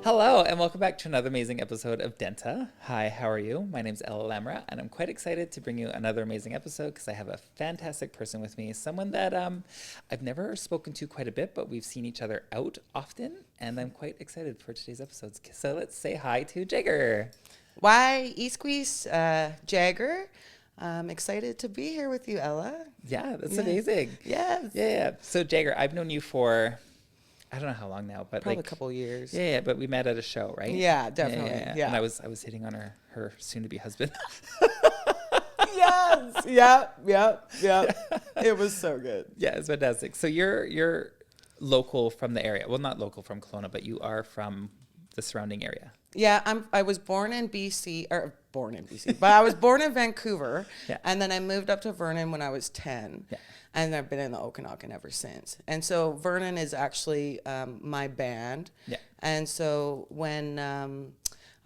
Hello, and welcome back to another amazing episode of Dénht'ā. Hi, how are you? My name's Ella Lamoureux, and I'm quite excited to bring you another amazing episode because I have a fantastic person with me, someone that I've never spoken to quite a bit, but we've seen each other out often, and I'm quite excited for today's episodes. So let's say hi to Jagger. Why, Easqueeze, Jagger. I'm excited to be here with you, Ella. Yeah, that's amazing. Yes. Yeah. So Jagger, I've known you for, I don't know how long now, but Probably like a couple years. Yeah, but we met at a show, right? Yeah, definitely. Yeah. And I was hitting on her soon-to-be husband. Yes. Yeah. It was so good. Yeah, it's fantastic. So you're local from the area. Well, not local from Kelowna, but you are from the surrounding area. Yeah, I was born in BC, but I was born in Vancouver, Yeah. and then I moved up to Vernon when I was 10, Yeah. and I've been in the Okanagan ever since. And so Vernon is actually my band. Yeah. And so when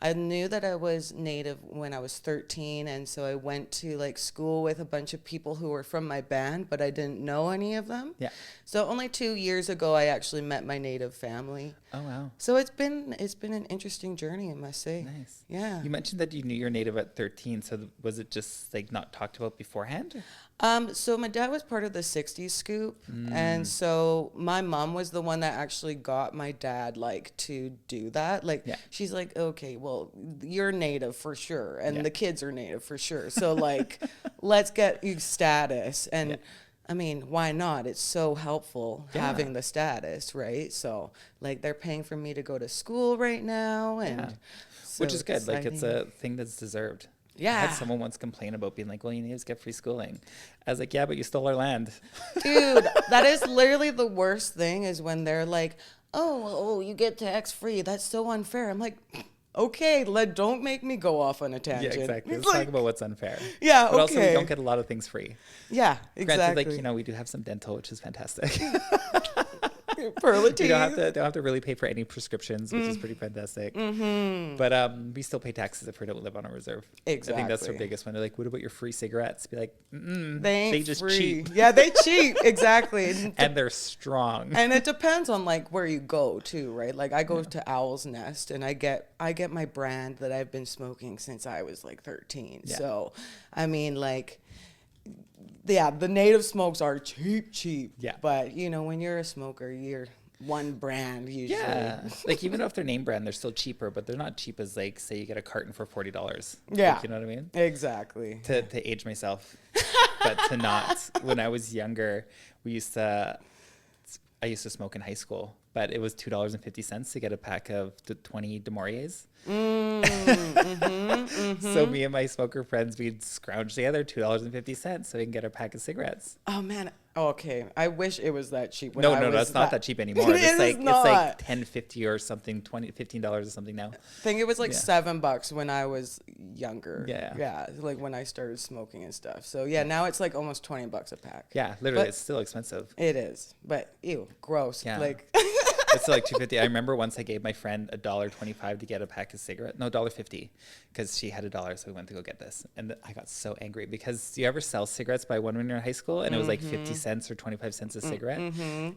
I knew that I was Native when I was 13, and so I went to like school with a bunch of people who were from my band, but I didn't know any of them. Yeah. So only 2 years ago, I actually met my Native family. Oh, wow. So it's been an interesting journey, I must say. Nice. Yeah. You mentioned that you knew you're Native at 13. So was it just like not talked about beforehand? So my dad was part of the 60s scoop. And so my mom was the one that actually got my dad like to do that. Like she's like, okay, well, you're Native for sure. And the kids are Native for sure. So like, let's get you status. And I mean, why not? It's so helpful having the status, right? So like they're paying for me to go to school right now. And so which is good. exciting. Like it's a thing that's deserved. Yeah. I had someone once complain about being like, well, you natives get free schooling. I was like, yeah, but you stole our land. Dude, that is literally the worst thing is when they're like, oh, you get tax free. That's so unfair. I'm like, okay, don't make me go off on a tangent. Yeah, exactly. It's Let's like, talk about what's unfair. Yeah, but also, we okay. don't get a lot of things free. Yeah, exactly. Granted, like, we do have some dental, which is fantastic. Pearly teeth. You don't have to really pay for any prescriptions, which is pretty fantastic. Mm-hmm. But we still pay taxes if we don't live on a reserve. Exactly. I think that's their biggest one. They're like, what about your free cigarettes? Be like, they just free. cheap. Yeah, they cheap. Exactly. And they're strong. And it depends on like where you go too, right? Like I go to Owl's Nest and I get my brand that I've been smoking since I was like 13. Yeah. So, I mean like, yeah, the native smokes are cheap. Yeah. But when you're a smoker, you're one brand usually. Yeah. Like even if they're name brand, they're still cheaper, but they're not cheap as like, say you get a carton for $40. Yeah. Like, you know what I mean? Exactly. To age myself, but to not. When I was younger, I used to smoke in high school, but it was $2.50 to get a pack of the 20 Demoriers. So me and my smoker friends, we'd scrounge together $2.50 so we can get a pack of cigarettes. Oh man. Okay. I wish it was that cheap. No, it's not that cheap anymore. It's like $10.50 or something, $15 or something now. I think it was like $7 when I was younger. Yeah. Yeah. Like when I started smoking and stuff. So yeah, now it's like almost $20 a pack. Yeah, literally, But it's still expensive. it is. But ew, gross. Yeah. Like It's still like $2.50. I remember once I gave my friend $1.25 to get a pack of cigarettes. No, $1.50, because she had $1, so we went to go get this. And I got so angry because do you ever sell cigarettes by one when you're in high school? And it was like 50 cents or 25 cents a cigarette.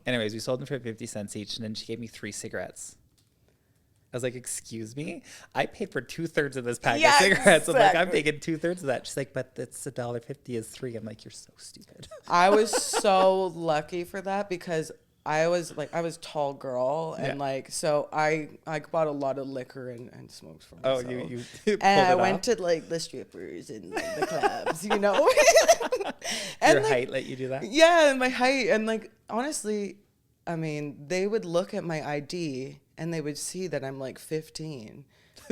Anyways, we sold them for 50 cents each, and then she gave me 3 cigarettes. I was like, excuse me? I paid for 2/3 of this pack of cigarettes. I'm like, I'm taking 2/3 of that. She's like, but it's $1.50 is 3. I'm like, you're so stupid. I was so lucky for that because I was tall girl and like so I bought a lot of liquor and smoked for myself. Oh, you pulled and I it went off? to like the strippers and like the clubs, and Your like, height let you do that? Yeah, and my height and like honestly, I mean, they would look at my ID and they would see that I'm like 15.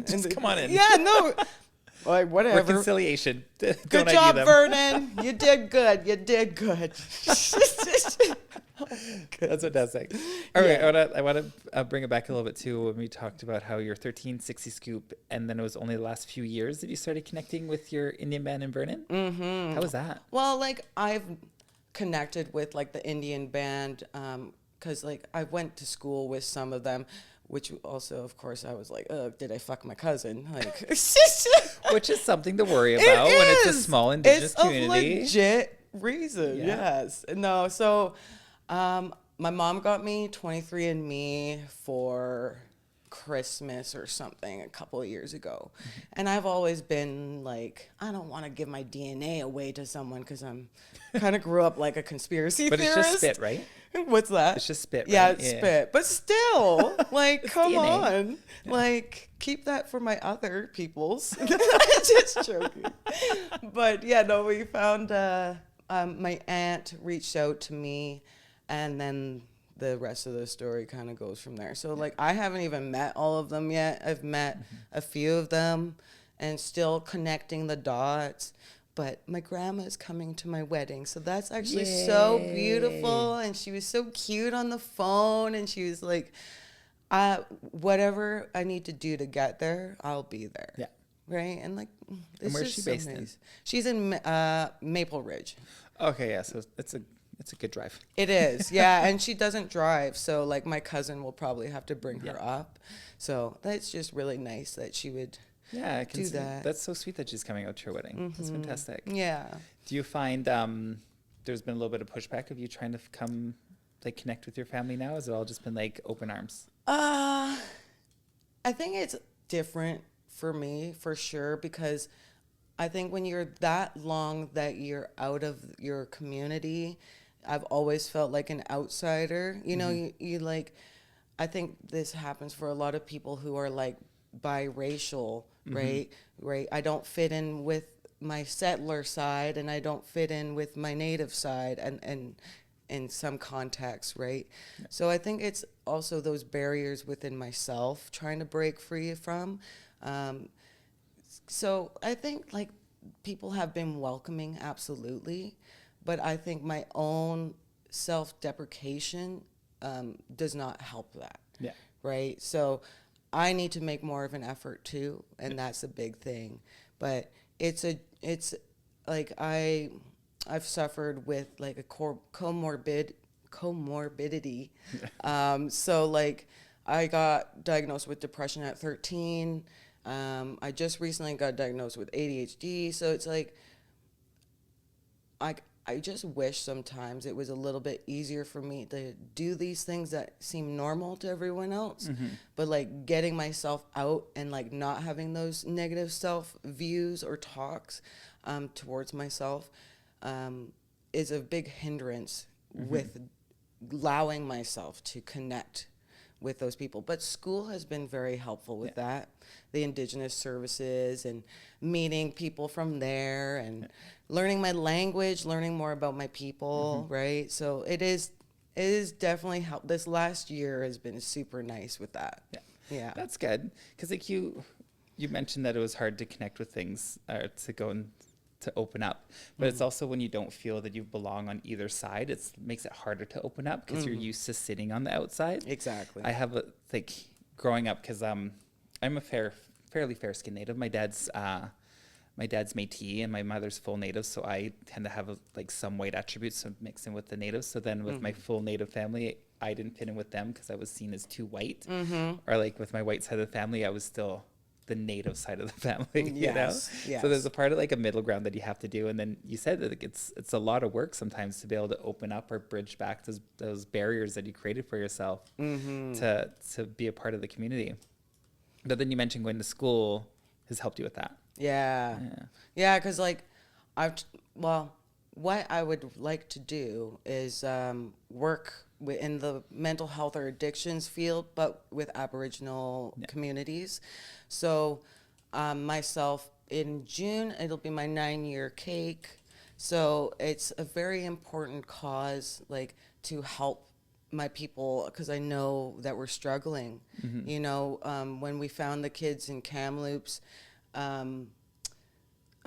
Just come on in. Yeah, no. Like whatever. Reconciliation. Good job, Vernon. You did good. That's fantastic. All right, I want to bring it back a little bit too when we talked about how you're 1360 scoop, and then it was only the last few years that you started connecting with your Indian band in Vernon. Mm-hmm. How was that? Well, like I've connected with like the Indian band because like I went to school with some of them. Which also, of course, I was like, did I fuck my cousin? Like, which is something to worry about when it's a small Indigenous community. It's a legit reason, yes. No, so my mom got me 23andMe for Christmas or something a couple of years ago. And I've always been like, I don't want to give my DNA away to someone because I'm kind of grew up like a conspiracy but theorist. But it's just spit, right? What's that? It's just spit, right? Yeah, it's spit. But still, like, come DNA. on. Yeah. Like, keep that for my other peoples. Just joking. But yeah, no, we found my aunt reached out to me, and then the rest of the story kind of goes from there. So like, I haven't even met all of them yet. I've met a few of them and still connecting the dots. But my grandma's coming to my wedding. So that's actually so beautiful. And she was so cute on the phone. And she was like, whatever I need to do to get there, I'll be there. Yeah. Right? And like, and where's she based in? She's in Maple Ridge. Okay, yeah. So it's a good drive. It is, yeah. And she doesn't drive. So like, my cousin will probably have to bring her up. So that's just really nice that she would... Yeah, I can do see that. That's so sweet that she's coming out to your wedding. That's fantastic. Yeah. Do you find there's been a little bit of pushback of you trying to come, like, connect with your family now? Has it all just been like open arms? I think it's different for me, for sure, because I think when you're that long that you're out of your community, I've always felt like an outsider. You know, you like, I think this happens for a lot of people who are like biracial, right? I don't fit in with my settler side, and I don't fit in with my native side, and in some contexts, right? Yeah. So I think it's also those barriers within myself trying to break free from. So I think like people have been welcoming, absolutely, but I think my own self-deprecation does not help that. Yeah. Right. So I need to make more of an effort too, and that's a big thing. But it's like I've suffered with like a comorbidity. So like I got diagnosed with depression at 13. I just recently got diagnosed with ADHD. So it's like I just wish sometimes it was a little bit easier for me to do these things that seem normal to everyone else, but like getting myself out and like not having those negative self views or talks towards myself is a big hindrance with allowing myself to connect with those people. But school has been very helpful with that. The Indigenous services and meeting people from there and learning my language, learning more about my people, right? So it is definitely helped. This last year has been super nice with that. Yeah. That's good. Because like you mentioned that it was hard to connect with things or to go and to open up, but it's also when you don't feel that you belong on either side, it makes it harder to open up because you're used to sitting on the outside. Exactly. I have like growing up, because I'm a fairly fair-skinned native. My dad's Métis and my mother's full native, so I tend to have like some white attributes to mix in with the natives. So then with my full native family, I didn't fit in with them because I was seen as too white. Or like with my white side of the family, I was still the native side of the family, you know? Yes. So there's a part of like a middle ground that you have to do. And then you said that like it's a lot of work sometimes to be able to open up or bridge back those barriers that you created for yourself to be a part of the community. But then you mentioned going to school has helped you with that. Yeah, because like what I would like to do is work in the mental health or addictions field, but with Aboriginal communities. So myself, in June, it'll be my 9-year cake. So it's a very important cause, like, to help my people, because I know that we're struggling. You know, when we found the kids in Kamloops, I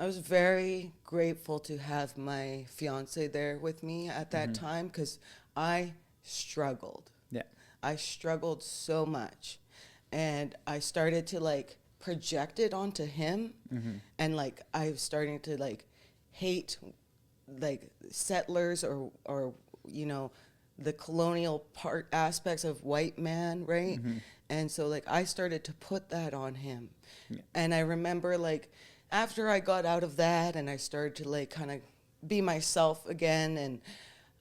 was very grateful to have my fiance there with me at that time, because I struggled. I struggled so much. And I started to like project it onto him. And like I was starting to like hate like settlers or you know, the colonial aspects of white man, right? And so like I started to put that on him. And I remember like after I got out of that and I started to like kind of be myself again, and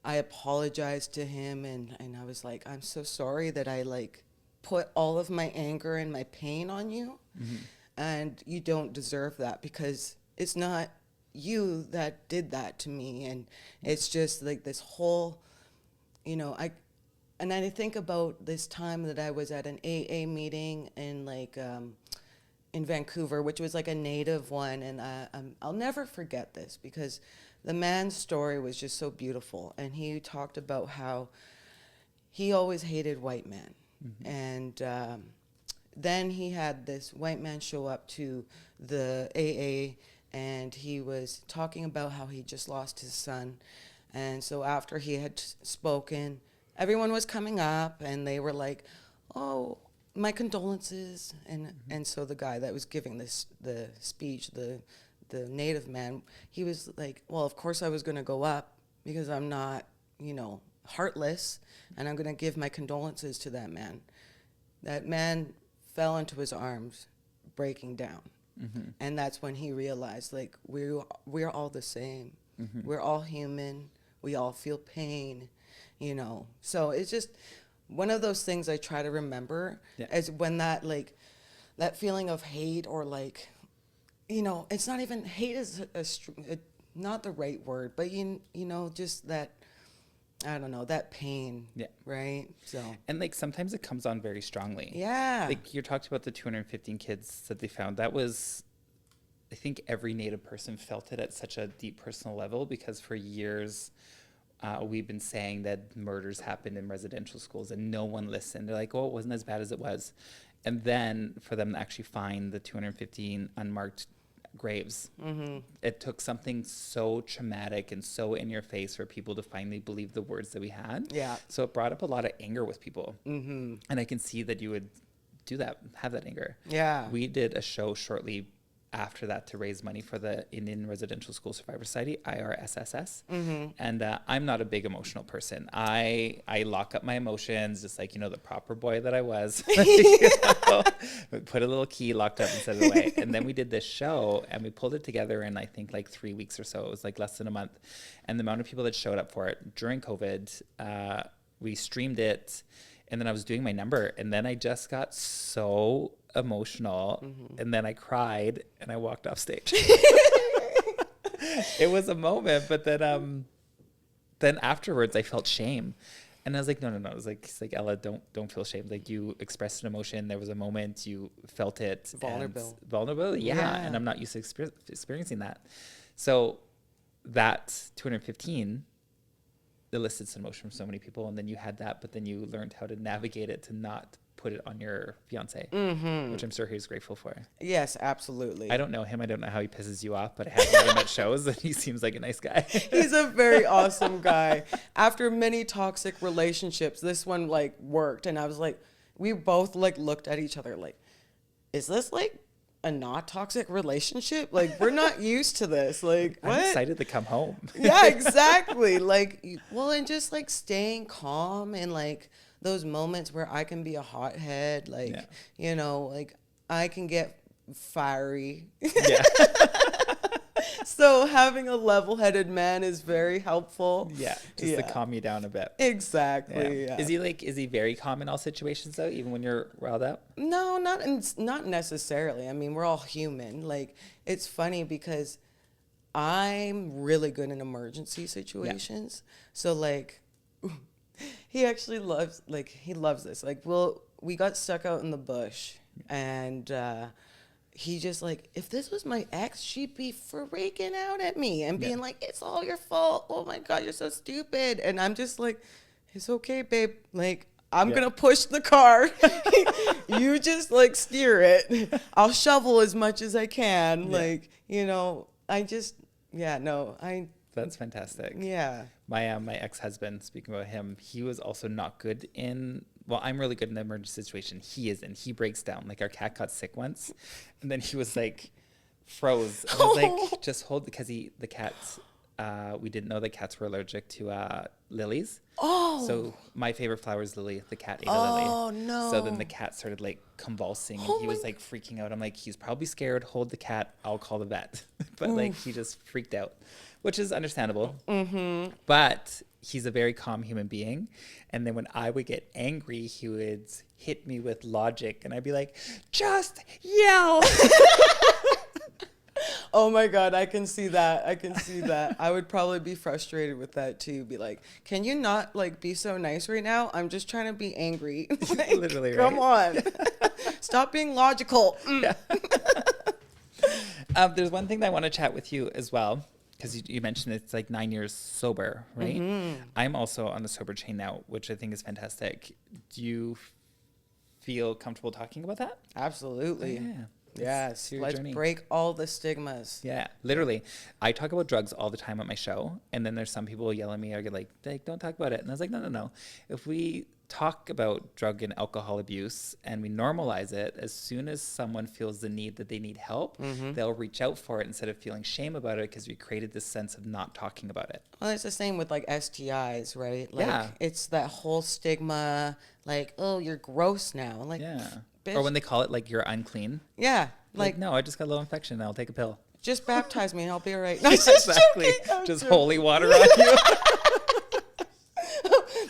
I apologized to him, and I was like, I'm so sorry that I like put all of my anger and my pain on you. And you don't deserve that, because it's not you that did that to me. And it's just like this whole, you know, I think about this time that I was at an AA meeting in like in Vancouver, which was like a native one, and I'll never forget this, because the man's story was just so beautiful. And he talked about how he always hated white men. And then he had this white man show up to the AA, and he was talking about how he just lost his son. And so after he had spoken, everyone was coming up, and they were like, oh, my condolences. And so the guy that was giving the speech, the native man, he was like, well, of course I was going to go up, because I'm not, you know, heartless, and I'm going to give my condolences to that man. That man fell into his arms, breaking down. And that's when he realized, like, we're all the same. We're all human. We all feel pain, you know. So it's just one of those things I try to remember, is when that, like, that feeling of hate, or like, you know, it's not even, hate is not the right word, but you know, just that, I don't know, that pain, right? So, and like sometimes it comes on very strongly. Like you talked about the 215 kids that they found. That was, I think every Native person felt it at such a deep personal level, because for years we've been saying that murders happened in residential schools and no one listened. They're like, oh, it wasn't as bad as it was. And then for them to actually find the 215 unmarked graves, it took something so traumatic and so in your face for people to finally believe the words that we had. So it brought up a lot of anger with people. And I can see that you would do that, have that anger. We did a show shortly after that to raise money for the Indian Residential School Survivor Society, IRSSS. And I'm not a big emotional person. I lock up my emotions, just like, you know, the proper boy that I was. You know, put a little key, locked up and set it away. And then we did this show, and we pulled it together in, I think, like 3 weeks or so. It was like less than a month. And the amount of people that showed up for it during COVID, we streamed it. And then I was doing my number, and then I just got so emotional, and then I cried, and I walked off stage. It was a moment, but then afterwards I felt shame, and I was like, no. I was like, it's like, Ella, don't feel shame. Like, you expressed an emotion. There was a moment, you felt it. Vulnerability, yeah. And I'm not used to experiencing that. So that 215 elicited some emotion from so many people, and then you had that, but then you learned how to navigate it to not put it on your fiance, which I'm sure he's grateful for. Yes, absolutely. I don't know him. I don't know how he pisses you off, but I have met him at shows, and he seems like a nice guy. He's a very awesome guy. After many toxic relationships, this one like worked, and I was like, we both like looked at each other like, is this like a not toxic relationship? Like, we're not used to this. Like, what? I'm excited to come home. Yeah, exactly. Like, well, and just like staying calm in like those moments where I can be a hothead, like, you know, like I can get fiery. Yeah. So having a level-headed man is very helpful. Yeah, just to calm you down a bit. Exactly. Yeah. Is he very calm in all situations though, even when you're riled up? No, not necessarily. I mean, we're all human. Like, it's funny because I'm really good in emergency situations. So like, he actually loves this. Like, we got stuck out in the bush, and he just like, if this was my ex, she'd be freaking out at me and being like, it's all your fault. Oh my God, you're so stupid. And I'm just like, it's okay, babe. Like, I'm going to push the car. You just like steer it. I'll shovel as much as I can. Yeah. Like, you know, that's fantastic. Yeah. My ex-husband, speaking about him, he was also not good in, well, I'm really good in the emergency situation. He isn't. He breaks down. Like, our cat got sick once, and then he was like, froze. I was like, just hold, because the cats, we didn't know that cats were allergic to lilies. Oh. So my favorite flower is lily. The cat ate a lily. Oh, no. So then the cat started like convulsing, and he was like freaking out. I'm like, he's probably scared. Hold the cat. I'll call the vet. but like he just freaked out, which is understandable. But he's a very calm human being. And then when I would get angry, he would hit me with logic, and I'd be like, just yell. Oh my God, I can see that. I would probably be frustrated with that too. Be like, can you not like be so nice right now? I'm just trying to be angry. Like, literally, right? Come on. Stop being logical. Yeah. There's one thing that I want to chat with you as well, because you mentioned it's like 9 years sober, right? I'm also on the sober chain now, which I think is fantastic. Do you feel comfortable talking about that? Absolutely. Yeah. Yes, let's break all the stigmas. Yeah, literally. I talk about drugs all the time on my show, and then there's some people yell at me or get like, don't talk about it. And I was like, no. If we talk about drug and alcohol abuse and we normalize it, as soon as someone feels the need that they need help, they'll reach out for it instead of feeling shame about it, because we created this sense of not talking about it. Well, it's the same with like STIs, right? Like, it's that whole stigma, like, oh, you're gross now. Like, bitch. Or when they call it like you're unclean. Yeah. Like, no, I just got a little infection. I'll take a pill. Just baptize me and I'll be all right. No, exactly. Just holy water on you.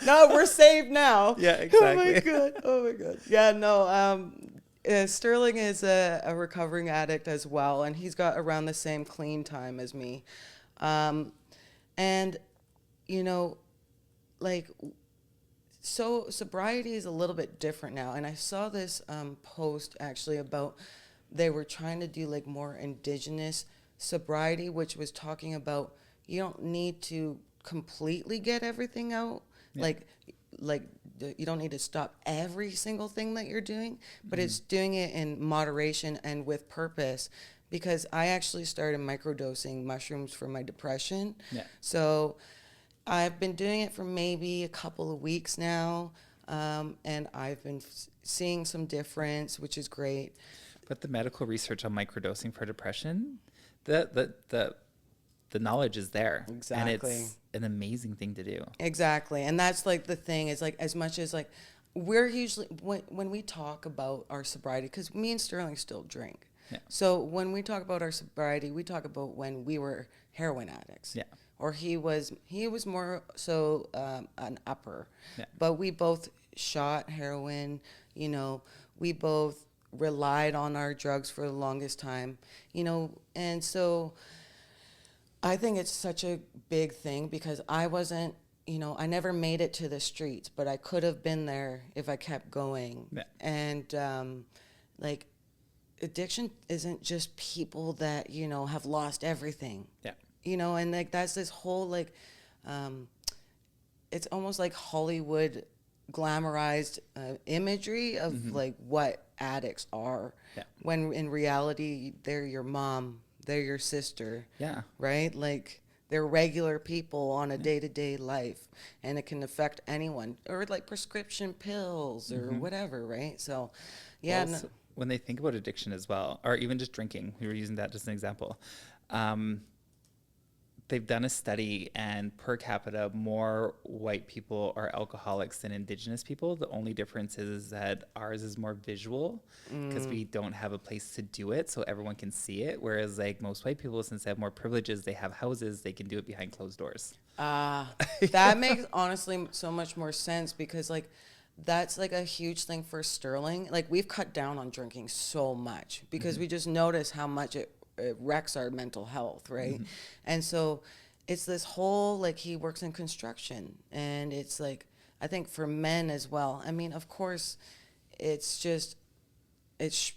No, we're saved now. Yeah, exactly. Oh my God. Yeah, no. Sterling is a recovering addict as well, and he's got around the same clean time as me. And, you know, like, so sobriety is a little bit different now. And I saw this post actually about, they were trying to do like more Indigenous sobriety, which was talking about you don't need to completely get everything out. Yeah. Like you don't need to stop every single thing that you're doing, but it's doing it in moderation and with purpose. Because I actually started microdosing mushrooms for my depression. Yeah. So I've been doing it for maybe a couple of weeks now, and I've been seeing some difference, which is great. But the medical research on microdosing for depression, the knowledge is there. Exactly. And it's an amazing thing to do. Exactly. And that's like the thing is like, as much as like we're usually, when we talk about our sobriety, because me and Sterling still drink. Yeah. So when we talk about our sobriety, we talk about when we were heroin addicts. Yeah. Or he was more so an upper. Yeah. But we both shot heroin, you know, we both relied on our drugs for the longest time, you know, and so I think it's such a big thing because I wasn't, you know, I never made it to the streets, but I could have been there if I kept going. Yeah. And like addiction isn't just people that, you know, have lost everything. Yeah. You know, and like that's this whole like, it's almost like Hollywood glamorized imagery of like what addicts are. Yeah. When in reality they're your mom, they're your sister. Yeah. Right? Like they're regular people on a day-to-day life, and it can affect anyone, or like prescription pills or whatever, right? So yeah. Well, so when they think about addiction as well, or even just drinking, we were using that as an example. They've done a study, and per capita, more white people are alcoholics than Indigenous people. The only difference is that ours is more visual because we don't have a place to do it, so everyone can see it. Whereas like most white people, since they have more privileges, they have houses, they can do it behind closed doors. That makes honestly so much more sense, because like that's like a huge thing for Sterling. Like we've cut down on drinking so much because we just notice how much it wrecks our mental health, right? And so it's this whole, like, he works in construction, and it's like, I think for men as well, I mean, of course, it's just, it's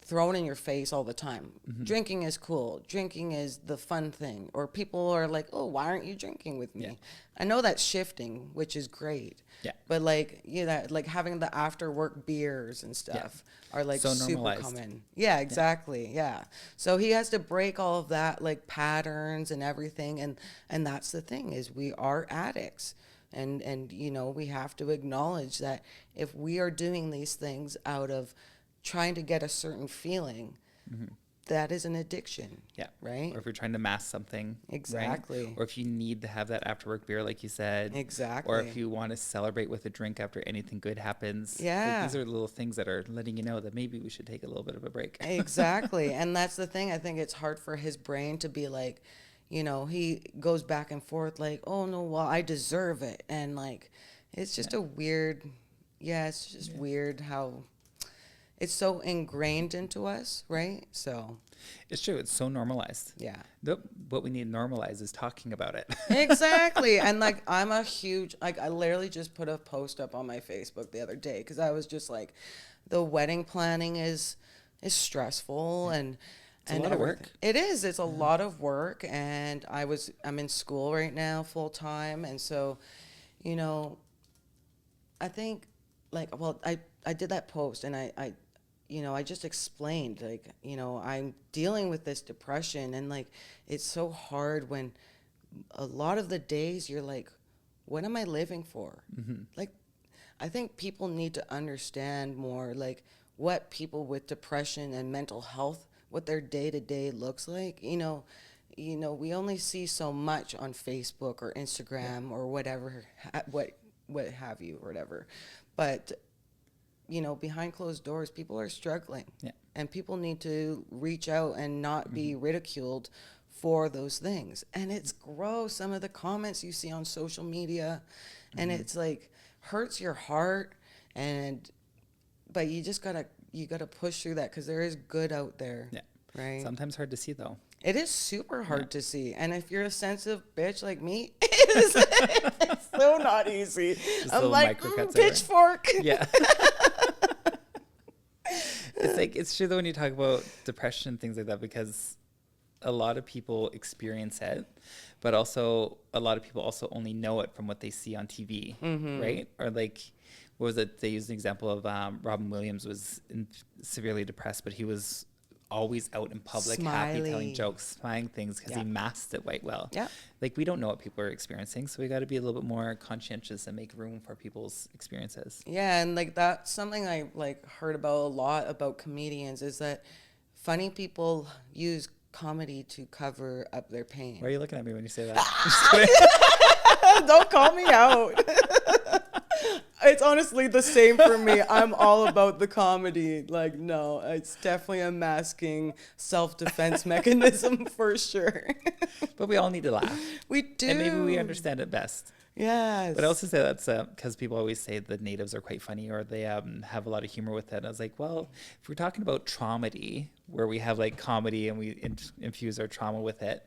thrown in your face all the time. Drinking is cool. Drinking is the fun thing. Or people are like, oh, why aren't you drinking with me? Yeah. I know that's shifting, which is great. Yeah. But like, you know, like having the after work beers and stuff are like so super normalized. Common. Yeah, exactly. Yeah. So he has to break all of that like patterns and everything. And that's the thing, is we are addicts. And you know, we have to acknowledge that if we are doing these things out of trying to get a certain feeling, that is an addiction. Yeah. Right. Or if you're trying to mask something. Exactly. Right? Or if you need to have that after work beer, like you said. Exactly. Or if you want to celebrate with a drink after anything good happens. Yeah. These are little things that are letting you know that maybe we should take a little bit of a break. Exactly. And that's the thing. I think it's hard for his brain to be like, he goes back and forth like, oh no, well, I deserve it. And like, it's just a weird, it's just weird how it's so ingrained into us, right? So it's true. It's so normalized. Yeah. What we need normalized is talking about it. Exactly. And like, I'm a huge, like, I literally just put a post up on my Facebook the other day because I was just like, the wedding planning is stressful and it's a lot of work. It is. It's a lot of work. And I'm in school right now full time. And so, I think like, well, I did that post and I just explained like, I'm dealing with this depression and like, it's so hard when a lot of the days you're like, what am I living for? Mm-hmm. Like, I think people need to understand more like what people with depression and mental health, what their day-to-day looks like. We only see so much on Facebook or Instagram or whatever, what have you or whatever. But behind closed doors, people are struggling. Yeah. And people need to reach out and not be ridiculed for those things. And it's gross, some of the comments you see on social media. And it's like, hurts your heart. But you just gotta push through that because there is good out there. Yeah. Right? Sometimes hard to see, though. It is super hard to see. And if you're a sensitive bitch like me, it's so not easy. Just I'm like, pitchfork. Yeah. It's like, it's true though when you talk about depression and things like that, because a lot of people experience it, but also a lot of people also only know it from what they see on TV, right? Or like, what was it? They used an example of Robin Williams was severely depressed, but he was always out in public, happy, telling jokes, smiling things because he masked it quite well. Yeah. Like, we don't know what people are experiencing, so we got to be a little bit more conscientious and make room for people's experiences. Yeah, and like that's something I like heard about a lot about comedians is that funny people use comedy to cover up their pain. Why are you looking at me when you say that? Don't call me out. It's honestly the same for me. I'm all about the comedy. Like, no, it's definitely a masking self-defense mechanism for sure. But we all need to laugh. We do. And maybe we understand it best. Yes. But I also say that's because people always say the natives are quite funny or they have a lot of humor with it. And I was like, well, if we're talking about traumedy, where we have like comedy and we infuse our trauma with it,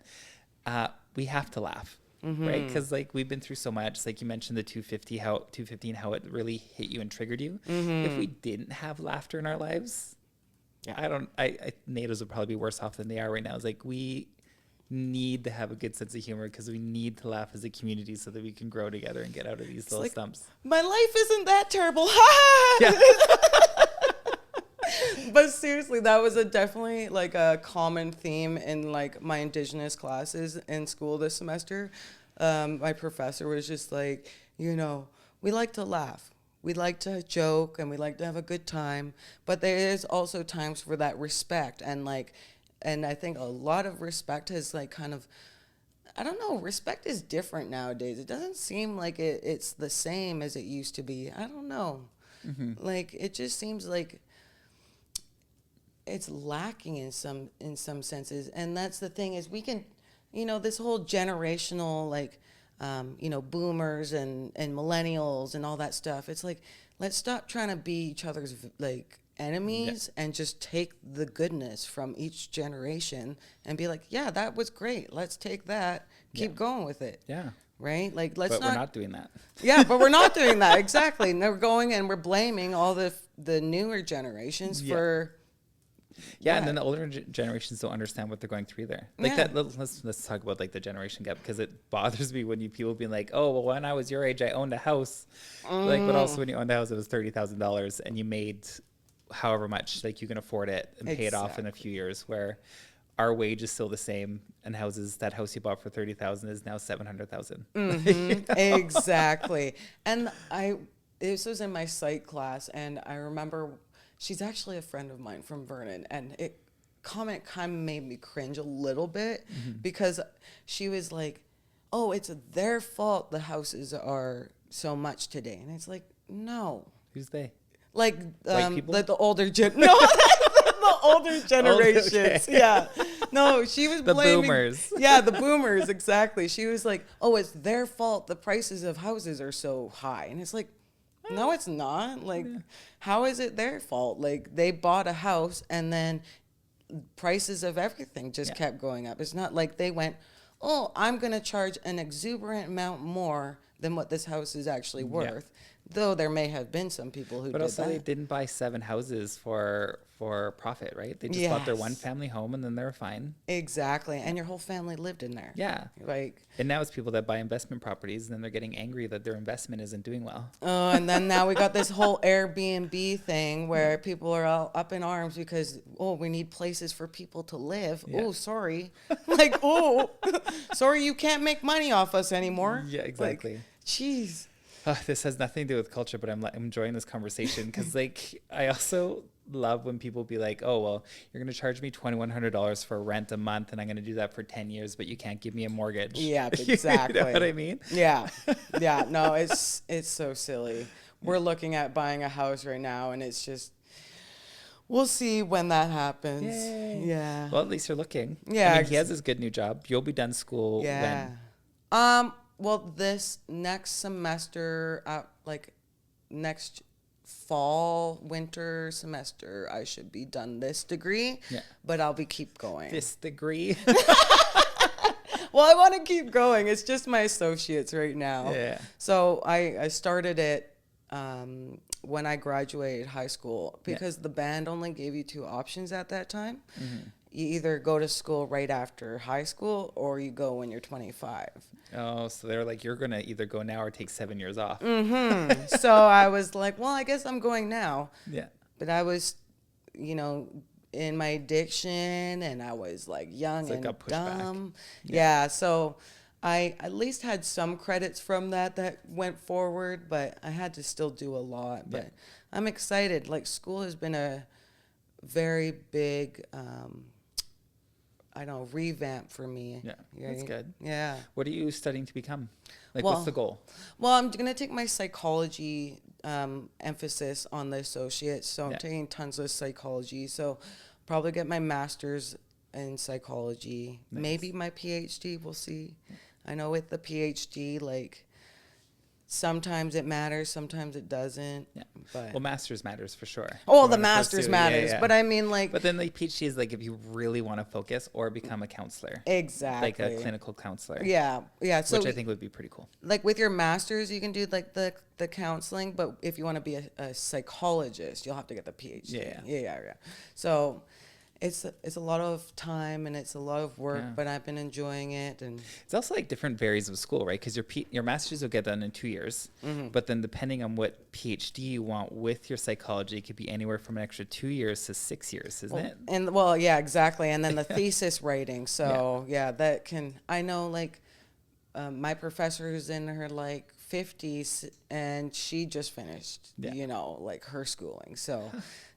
we have to laugh. Right, because like we've been through so much. Like you mentioned the 215, how it really hit you and triggered you. If we didn't have laughter in our lives, I natives would probably be worse off than they are right now. It's like we need to have a good sense of humor because we need to laugh as a community so that we can grow together and get out of these little stumps. My life isn't that terrible. But seriously, that was definitely like a common theme in like my Indigenous classes in school this semester. My professor was just like, we like to laugh. We like to joke and we like to have a good time. But there is also times for that respect. And I think a lot of respect has like kind of, I don't know, respect is different nowadays. It doesn't seem like it's the same as it used to be. I don't know. Like, it just seems like it's lacking in some senses. And that's the thing is we can, this whole generational, like, boomers and millennials and all that stuff. It's like, let's stop trying to be each other's like enemies and just take the goodness from each generation and be like, yeah, that was great. Let's take that, keep going with it. Yeah. Right? Like, let's But we're not doing that. Yeah, but we're not doing that. Exactly. And they're going and we're blaming all the newer generations for... Yeah, and then the older generations don't understand what they're going through there. Like that. Let's talk about like the generation gap because it bothers me when people being like, "Oh, well, when I was your age, I owned a house." Like, but also when you owned a house, it was $30,000, and you made however much, like you can afford it and pay it off in a few years. Where our wage is still the same, and that house you bought for $30,000 is now $700,000. Exactly. And this was in my psych class, and I remember. She's actually a friend of mine from Vernon, and it comment kind of made me cringe a little bit because she was like, oh, it's their fault the houses are so much today. And it's like, no. Who's they? Like the older no, the older generations. Okay. Yeah. No, she was blaming the boomers. Yeah, the boomers, exactly. She was like, oh, it's their fault the prices of houses are so high. And it's like, no, it's not. Like, how is it their fault? Like, they bought a house and then prices of everything just kept going up. It's not like they went, oh, I'm going to charge an exuberant amount more than what this house is actually worth. Though there may have been some people who did that. But also they didn't buy 7 houses for profit, right? They just bought their one family home and then they were fine. Exactly. And your whole family lived in there. Yeah. Like. And now it's people that buy investment properties and then they're getting angry that their investment isn't doing well. Oh, and then now we got this whole Airbnb thing where people are all up in arms because, oh, we need places for people to live. Yeah. Oh, sorry. Like, oh, sorry, you can't make money off us anymore. Yeah, exactly. Jeez. This has nothing to do with culture, but I'm enjoying this conversation because, like, I also love when people be like, oh, well, you're going to charge me $2,100 for rent a month and I'm going to do that for 10 years, but you can't give me a mortgage. Yeah, exactly. You know what I mean? Yeah. Yeah. No, it's so silly. We're looking at buying a house right now and it's just, we'll see when that happens. Yay. Yeah. Well, at least you're looking. Yeah. I mean, he has his good new job. You'll be done school when? Well, this next semester, like next fall, winter semester, I should be done this degree, but I'll keep going. This degree? Well, I want to keep going. It's just my associates right now. Yeah. So I started it when I graduated high school because the band only gave you 2 options at that time. Mm-hmm. You either go to school right after high school or you go when you're 25. Oh, so they're like, you're going to either go now or take 7 years off. Mm-hmm. So I was like, well, I guess I'm going now. Yeah. But I was, in my addiction and I was like young and dumb. Yeah. So I at least had some credits from that went forward, but I had to still do a lot. But I'm excited. Like, school has been a very big revamp for me. Yeah, that's good. Yeah. What are you studying to become? Like, what's the goal? Well, I'm going to take my psychology emphasis on the associates. So I'm taking tons of psychology. So probably get my master's in psychology. Nice. Maybe my PhD. We'll see. I know with the PhD, like, sometimes it matters, sometimes it doesn't. Yeah. But well, master's matters for sure. Oh, the master's matters. But I mean, like. But then the PhD is like if you really want to focus or become a counselor. Exactly. Like a clinical counselor. Yeah. Yeah. So, which I think would be pretty cool. Like with your master's, you can do like the counseling, but if you want to be a psychologist, you'll have to get the PhD. Yeah. So. It's a lot of time and it's a lot of work, but I've been enjoying it. And it's also like different varies of school, right? Because your master's will get done in 2 years, but then depending on what PhD you want with your psychology, it could be anywhere from an extra 2 years to 6 years, isn't it? And exactly. And then the thesis writing. So that can, I know like my professor who's in her like 50s and she just finished, like her schooling. So.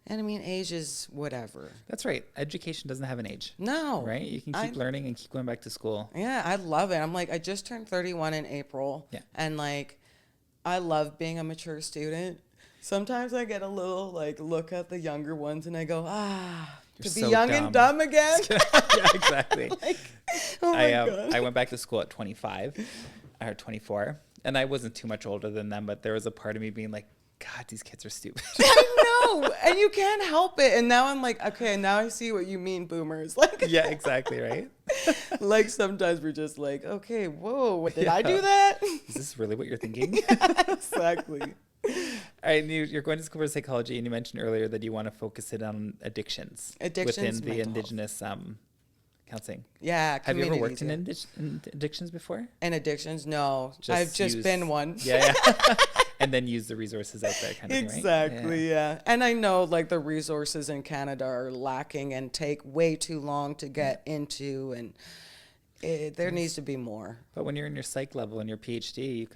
And I mean, age is whatever. That's right. Education doesn't have an age. No. Right? You can keep learning and keep going back to school. Yeah, I love it. I'm like, I just turned 31 in April. Yeah. And like, I love being a mature student. Sometimes I get a little like look at the younger ones and I go, to be so young and dumb again. Yeah, exactly. Like, oh my God. I went back to school at 25 or 24. And I wasn't too much older than them, but there was a part of me being like, God, these kids are stupid. I know, and you can't help it. And now I'm like, okay, now I see what you mean, boomers. Like, yeah, exactly, right? Like sometimes we're just like, okay, whoa, did I do that? Is this really what you're thinking? Yeah, exactly. All right, you're going to school for psychology, and you mentioned earlier that you want to focus it on addictions within the Indigenous counseling. Yeah. Have you ever worked in addictions before? In addictions? No. I've just been one. Yeah. And then use the resources out there kind of thing, right? Exactly, yeah. And I know like the resources in Canada are lacking and take way too long to get into. And There needs to be more. But when you're in your psych level and your PhD,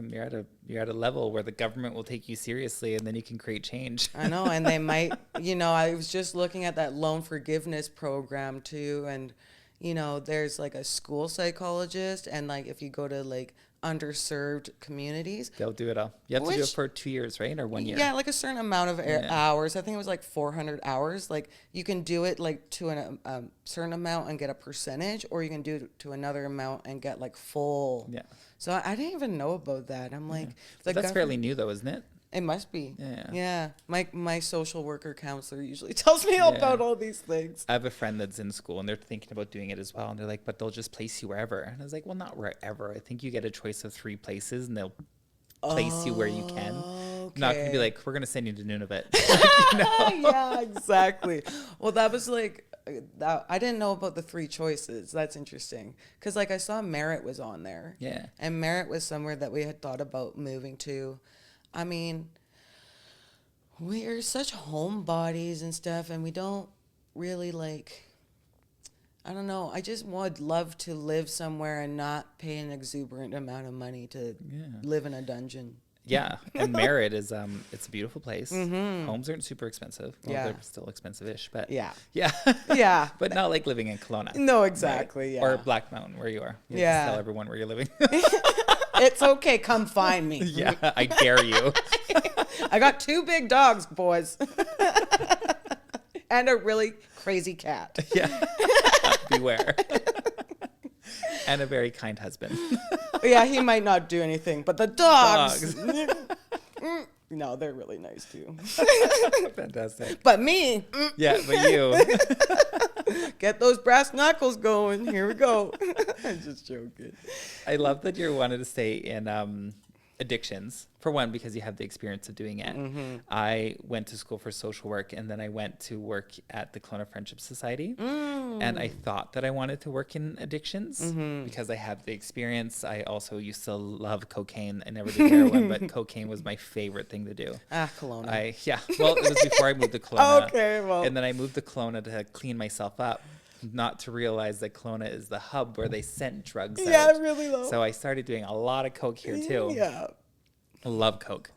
you're at a level where the government will take you seriously, and then you can create change. I know, and they might, I was just looking at that loan forgiveness program too, and there's like a school psychologist, and like if you go to like underserved communities, they'll do it all. You have to do it for 2 years, right? Or 1 year? Yeah, like a certain amount of hours. I think it was like 400 hours. Like you can do it like to a certain amount and get a percentage, or you can do it to another amount and get like full. Yeah. So I didn't even know about that. I'm like, that's fairly new though, isn't it? It must be. Yeah. Yeah. My social worker counselor usually tells me about all these things. I have a friend that's in school and they're thinking about doing it as well. And they're like, but they'll just place you wherever. And I was like, well, not wherever. I think you get a choice of 3 places and they'll place you where you can. Okay. Not going to be like, we're going to send you to Nunavut. Yeah, exactly. Well, that was like, I didn't know about the 3 choices. That's interesting. Because like I saw Merritt was on there. Yeah. And Merritt was somewhere that we had thought about moving to. I mean, we're such homebodies and stuff, and we don't really like, I don't know. I just would love to live somewhere and not pay an exuberant amount of money to live in a dungeon. Yeah, and Merritt is it's a beautiful place. Mm-hmm. Homes aren't super expensive. Well, they're still expensive-ish, but yeah, but not like living in Kelowna. No, exactly. Right? Yeah, or Black Mountain, where you are. You just tell everyone where you're living. It's okay. Come find me. Yeah, I dare you. I got 2 big dogs, boys, and a really crazy cat. Yeah, beware. And a very kind husband. Yeah, he might not do anything, but the dogs. No, they're really nice too. Fantastic. But me. Yeah, but you. Get those brass knuckles going. Here we go. I'm just joking. I love that you wanted to stay in addictions. For one, because you have the experience of doing it. Mm-hmm. I went to school for social work, and then I went to work at the Kelowna Friendship Society. And I thought that I wanted to work in addictions because I have the experience. I also used to love cocaine. I never did heroin, but cocaine was my favorite thing to do. Kelowna. Well, it was before I moved to Kelowna. Okay, well. And then I moved to Kelowna to clean myself up. Not to realize that Kelowna is the hub where they sent drugs out. Yeah, really low. So I started doing a lot of coke here too. Yeah. I love coke.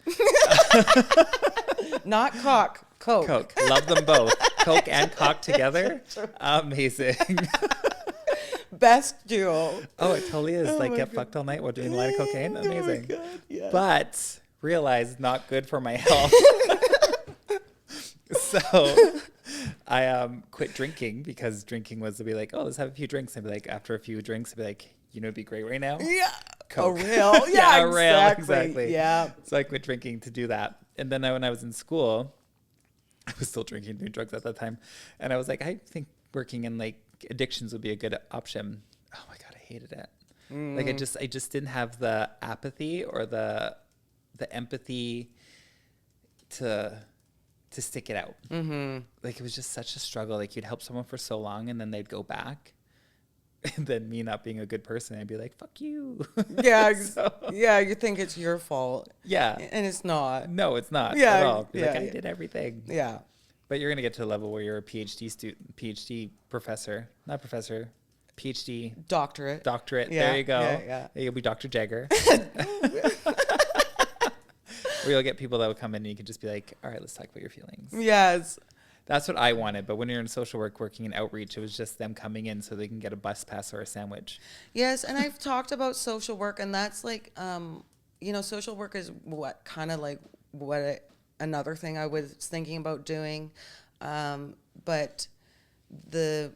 Not cock, coke. Coke. Love them both. Coke and cock together. Amazing. Best duo. Oh, it totally is. Like get fucked all night while doing a lot of cocaine. Amazing. Oh my God, yeah. But realize not good for my health. So I quit drinking because drinking was to be like, oh, let's have a few drinks. I'd be like, after a few drinks, I'd be like, it'd be great right now. Yeah. Coke. A real. Yeah, a real, exactly. Yeah. So I quit drinking to do that. And then when I was in school, I was still drinking and doing drugs at that time. And I was like, I think working in like addictions would be a good option. Oh my God, I hated it. Like I just didn't have the apathy or the empathy to stick it out. Mm-hmm. Like it was just such a struggle. Like you'd help someone for so long and then they'd go back. And then me not being a good person, I'd be like, fuck you. Yeah. Yeah, you think it's your fault. Yeah. And it's not. No, it's not at all. Be like, I did everything. Yeah. But you're going to get to a level where you're a PhD professor. Not professor. PhD. Doctorate. Yeah, there you go. Yeah. You'll be Dr. Jagger. Where you'll get people that will come in and you can just be like, all right, let's talk about your feelings. Yes. That's what I wanted. But when you're in social work working in outreach, it was just them coming in so they can get a bus pass or a sandwich. Yes. And I've talked about social work, and that's like, social work is another thing I was thinking about doing. But the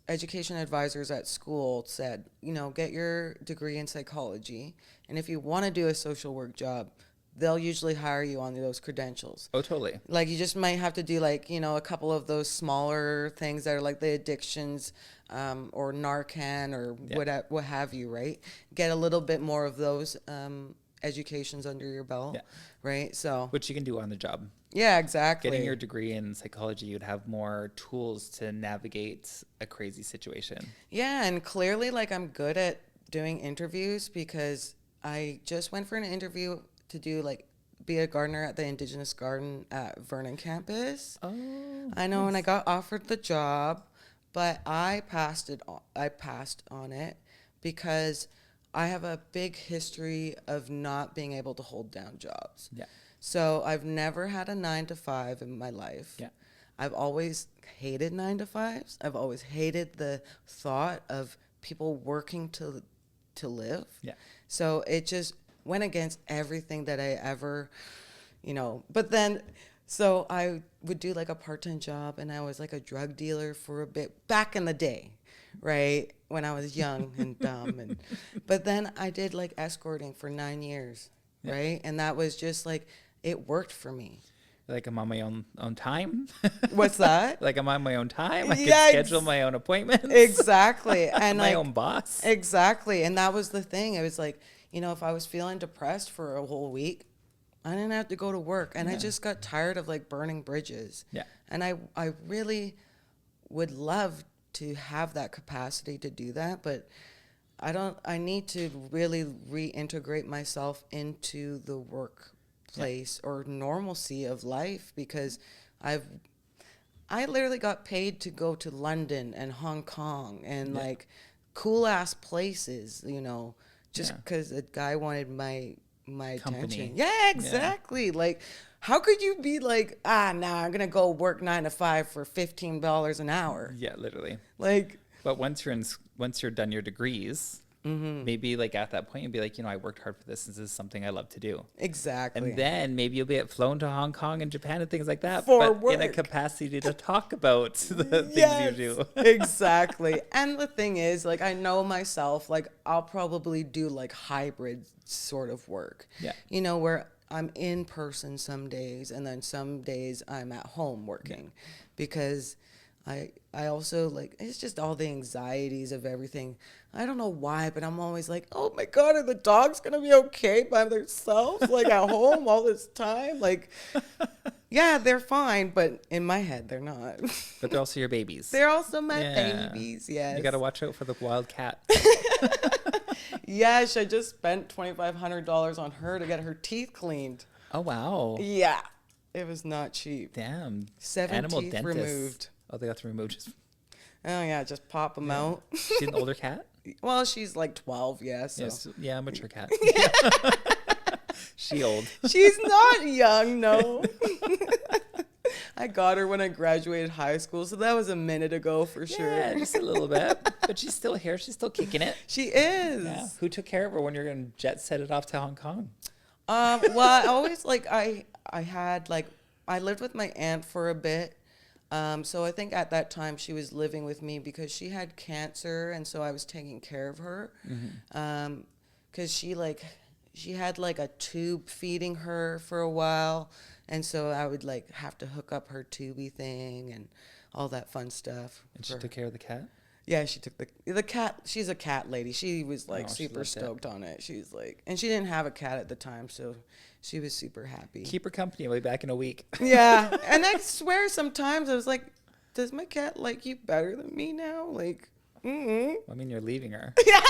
education advisors at school said, get your degree in psychology. And if you want to do a social work job, they'll usually hire you on those credentials. Oh, totally. Like you just might have to do like, a couple of those smaller things that are like the addictions or Narcan or what have you, right? Get a little bit more of those educations under your belt, right? So which you can do on the job. Yeah, exactly. Getting your degree in psychology, you'd have more tools to navigate a crazy situation. Yeah, and clearly like I'm good at doing interviews because I just went for an interview to do be a gardener at the Indigenous garden at Vernon campus. Oh, I know, and I got offered the job, but I passed on it because I have a big history of not being able to hold down jobs. Yeah. So I've never had a 9 to 5 in my life. Yeah. I've always hated 9 to 5s. I've always hated the thought of people working to live. Yeah. So it just went against everything that I ever, but then, so I would do like a part-time job, and I was like a drug dealer for a bit back in the day, right? When I was young and dumb. But then I did like escorting for 9 years, yeah. Right? And that was just like, it worked for me. Like I'm on my own time. What's that? Like I'm on my own time. I can schedule my own appointments. Exactly. And my own boss. Exactly. And that was the thing. It was like, if I was feeling depressed for a whole week, I didn't have to go to work. And I just got tired of like burning bridges. Yeah. And I really would love to have that capacity to do that, but I need to really reintegrate myself into the workplace or normalcy of life, because I literally got paid to go to London and Hong Kong and like cool ass places, just because a guy wanted my attention. Yeah, exactly. Yeah. Like, how could you be like, I'm gonna go work 9 to 5 for $15 an hour? Yeah, literally. Like, but once you're done your degrees, maybe like at that point you'll be like, I worked hard for this. This is something I love to do. Exactly. And then maybe you'll be flown to Hong Kong and Japan and things like that, but in a capacity to talk about the things you do. Exactly. And the thing is, like, I know myself, like, I'll probably do like hybrid sort of work. Yeah. Where I'm in person some days, and then some days I'm at home working, because I also, like, it's just all the anxieties of everything. I don't know why, but I'm always like, oh my God, are the dogs going to be okay by themselves? Like at home all this time? Like, yeah, they're fine, but in my head, they're not. But they're also your babies. They're also my babies, yes. You got to watch out for the wild cat. Yes, I just spent $2,500 on her to get her teeth cleaned. Oh, wow. Yeah. It was not cheap. Damn. 7 Animal teeth dentists. removed. Oh, they got to remove just... Oh, yeah, just pop them out. She's an older cat? Well, she's like 12, yeah. So. Yes, yeah, mature cat. She old. She's not young, no. I got her when I graduated high school, so that was a minute ago for sure. Yeah, just a little bit. But she's still here. She's still kicking it. She is. Yeah. Who took care of her when you're going to jet set it off to Hong Kong? Well, I always, like, I had, like, I lived with my aunt for a bit. So I think at that time she was living with me because she had cancer, and so I was taking care of her. Because she had like a tube feeding her for a while, and so I would like have to hook up her tubey thing and all that fun stuff. And she took care of the cat? Yeah, she took the cat. She's a cat lady. She was like super stoked on it. She's like, and she didn't have a cat at the time, so she was super happy. Keep her company. I'll be back in a week. Yeah, and I swear sometimes I was like, does my cat like you better than me now? Like, Well, I mean, you're leaving her. Yeah.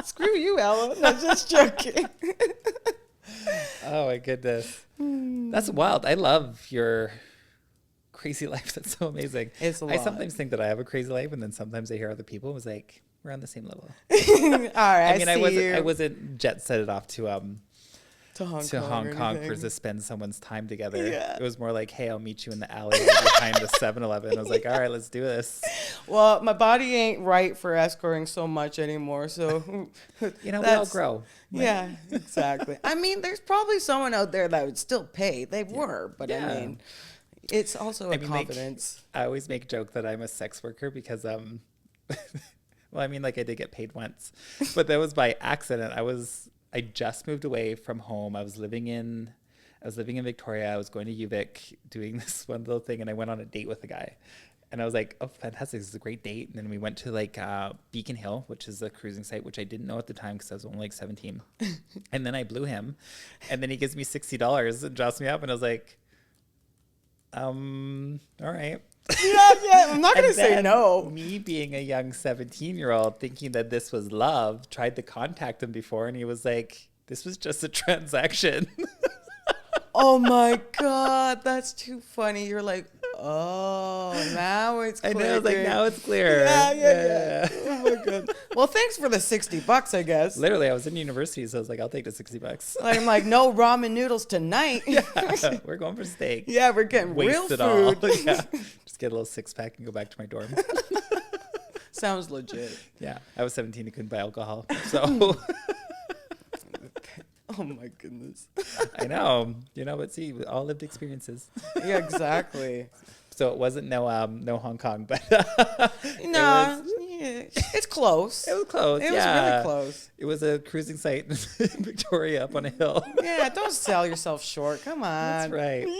Screw you, Ella. No, just joking. Oh my goodness. That's wild. I love your crazy life. That's so amazing. It's a lot. I sometimes think that I have a crazy life, and then sometimes I hear other people was like, we're on the same level. All right. I wasn't jet set it off to Hong Kong to spend someone's time together. Yeah. It was more like, hey, I'll meet you in the alley behind the 7-Eleven. I was like, all right, let's do this. Well, my body ain't right for escorting so much anymore, so we all grow. Right? Yeah, exactly. I mean, there's probably someone out there that would still pay. They were, but I mean, it's also confidence. I always make joke that I'm a sex worker because well, I mean, like I did get paid once, but that was by accident. I just moved away from home. I was living in Victoria. I was going to UVic doing this one little thing, and I went on a date with a guy. And I was like, oh, fantastic. This is a great date. And then we went to like Beacon Hill, which is a cruising site, which I didn't know at the time because I was only like 17. And then I blew him. And then he gives me $60 and drops me up. And I was like, all right. Yeah. I'm not going to say no. Me being a young 17-year-old thinking that this was love, tried to contact him before. And he was like, this was just a transaction. Oh my God. That's too funny. You're like, oh, now it's clear. I know, like now it's clear. Yeah. Oh my God. Well, thanks for the $60, I guess. Literally, I was in university, so I was like, I'll take the $60. I'm like, no ramen noodles tonight. Yeah, we're going for steak. Yeah, we're getting Waste real it food. all. Yeah. Just get a little 6-pack and go back to my dorm. Sounds legit. Yeah, I was 17 and couldn't buy alcohol. So. Oh my goodness. I know, but see, all lived experiences. Yeah, exactly. So it wasn't no Hong Kong, but it's close. It was close. It was really close. It was a cruising site in Victoria up on a hill. Yeah, don't sell yourself short. Come on.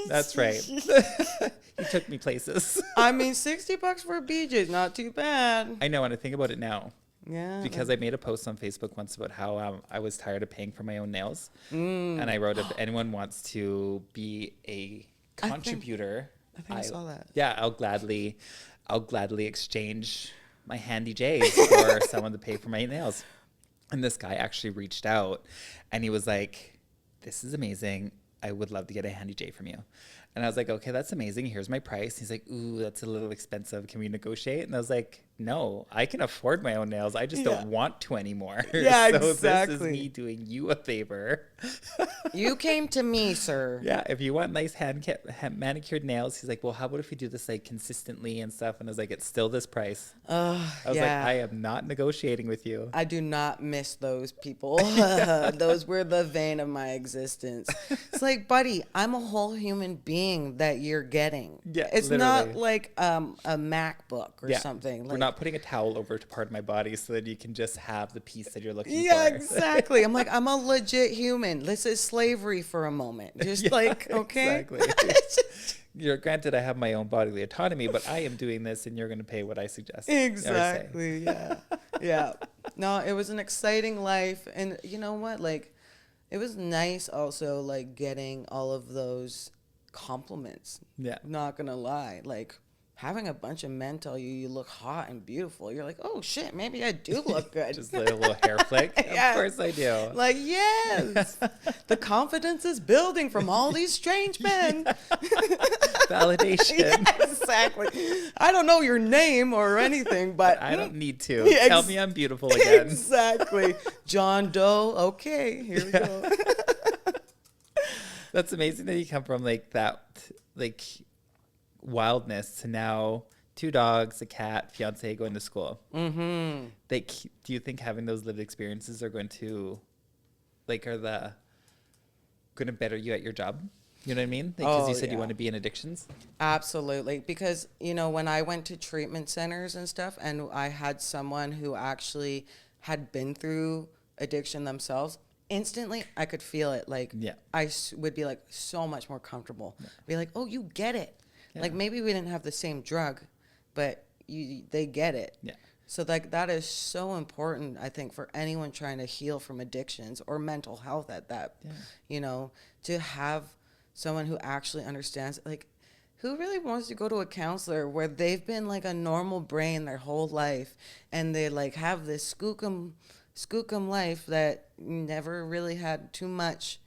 That's right. He took me places. I mean, $60 for a BJ, not too bad. I know, and I think about it now. Yeah. Because I made a post on Facebook once about how I was tired of paying for my own nails. And I wrote, if anyone wants to be a contributor, I think I saw that. Yeah, I'll gladly exchange my handy J's for someone to pay for my nails. And this guy actually reached out and he was like, this is amazing. I would love to get a handy J from you. And I was like, okay, that's amazing. Here's my price. He's like, ooh, that's a little expensive. Can we negotiate? And I was like, no, I can afford my own nails. I just don't want to anymore. Yeah, so exactly. This is me doing you a favor. You came to me, sir. Yeah, if you want nice manicured nails, he's like, well, how about if we do this like consistently and stuff? And I was like, it's still this price. I was like, I am not negotiating with you. I do not miss those people. Those were the vein of my existence. It's like, buddy, I'm a whole human being that you're getting. Yeah, it's literally. not like a MacBook or something. We're Like, not putting a towel over to part of my body so that you can just have the piece that you're looking for. Yeah, exactly. I'm like, I'm a legit human. This is slavery for a moment. Just okay. Exactly. You're granted I have my own bodily autonomy, but I am doing this and you're going to pay what I suggest. Exactly. Yeah. Yeah. No, it was an exciting life. And you know what? Like, it was nice also, like, getting all of those compliments. Yeah. Not going to lie. Like, having a bunch of men tell you look hot and beautiful, you're like, oh shit, maybe I do look good. Just like a little hair flick. Yeah. Of course I do. Like, yes. The confidence is building from all these strange men. Validation. Yeah, exactly. I don't know your name or anything, but I don't need to. Tell me I'm beautiful again. Exactly. John Doe. Okay, here we go. That's amazing that you come from like that, like wildness to now 2 dogs, a cat, fiance, going to school. Mm-hmm. Like, do you think having those lived experiences are going to better you at your job? You know what I mean? Because you said you want to be in addictions. Absolutely. Because, when I went to treatment centers and stuff and I had someone who actually had been through addiction themselves, instantly I could feel it. Like, I would be like so much more comfortable. Be like, oh, you get it. Yeah. Like, maybe we didn't have the same drug, but they get it. Yeah. So like that is so important, I think, for anyone trying to heal from addictions or mental health at that, to have someone who actually understands, like, who really wants to go to a counselor where they've been like a normal brain their whole life and they like have this skookum life that never really had too much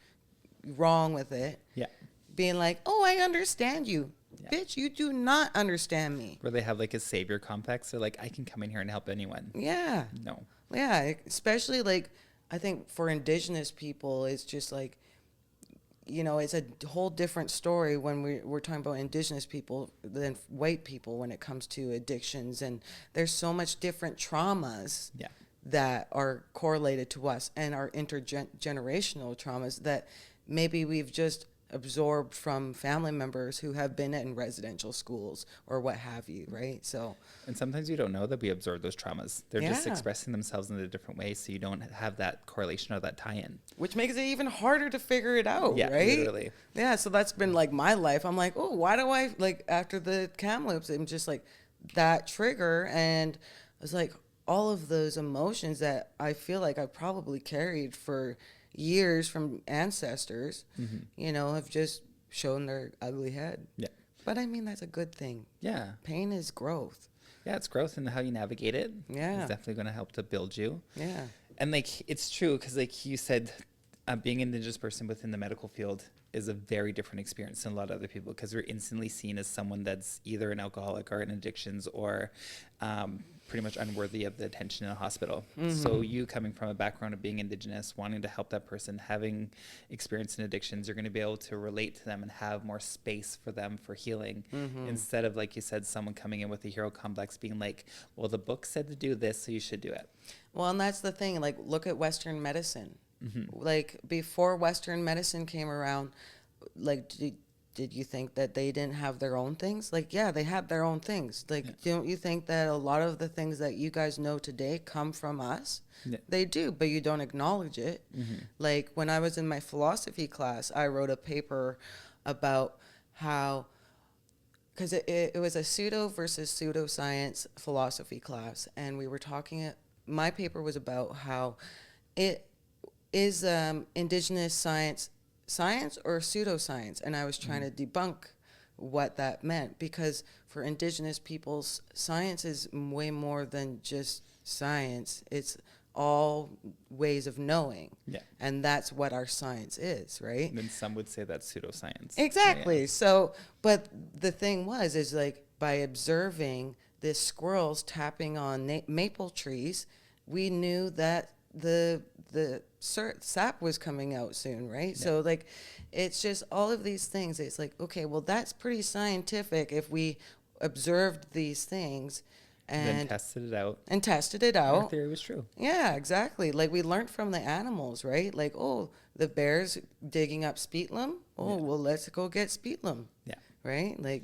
wrong with it. Yeah. Being like, oh, I understand you. Yeah. Bitch, you do not understand me. Where they have like a savior complex. They're like, I can come in here and help anyone. Yeah. No. Yeah. Especially like, I think for Indigenous people, it's just like, it's a whole different story when we're talking about Indigenous people than white people when it comes to addictions. And there's so much different traumas that are correlated to us and our intergenerational traumas that maybe we've just absorbed from family members who have been in residential schools or what have you, right? So, and sometimes you don't know that we absorb those traumas. They're just expressing themselves in a different way, so you don't have that correlation or that tie-in. Which makes it even harder to figure it out, right? Literally. Yeah, so that's been like my life. I'm like, oh, why do I, like, after the Kamloops, I'm just like, that trigger, and I was like, all of those emotions that I feel like I probably carried for years from ancestors, have just shown their ugly head. Yeah. But I mean, that's a good thing. Yeah. Pain is growth. Yeah, it's growth, and how you navigate it. Yeah. It's definitely going to help to build you. Yeah. And like, it's true, because like you said, being an Indigenous person within the medical field is a very different experience than a lot of other people, because we're instantly seen as someone that's either an alcoholic or in addictions, or pretty much unworthy of the attention in a hospital. So you coming from a background of being Indigenous, wanting to help that person, having experience in addictions, you're going to be able to relate to them and have more space for them for healing, instead of, like you said, someone coming in with a hero complex being like, well, the book said to do this, so you should do it. Well, and that's the thing, like, look at Western medicine. Like, before Western medicine came around, like, did you think that they didn't have their own things? Like, yeah, they had their own things. Like, don't you think that a lot of the things that you guys know today come from us? Yeah. They do, but you don't acknowledge it. Like, when I was in my philosophy class, I wrote a paper about how, because it was a pseudo versus pseudoscience philosophy class, and we were talking, my paper was about how it is Indigenous science or pseudoscience, and I was trying to debunk what that meant, because for Indigenous peoples, science is way more than just science. It's all ways of knowing, and that's what our science is, right? And then some would say that's pseudoscience. Exactly. Yeah. So, but the thing is like, by observing this squirrels tapping on maple trees, we knew that the sap was coming out soon, right? So, like, it's just all of these things. It's like, okay, well, that's pretty scientific if we observed these things and then tested it out. Our theory was true. Yeah, exactly. Like, we learned from the animals, right? Like, oh, the bear's digging up speetlum. Oh, well, let's go get spetlum. Yeah. Right? Like,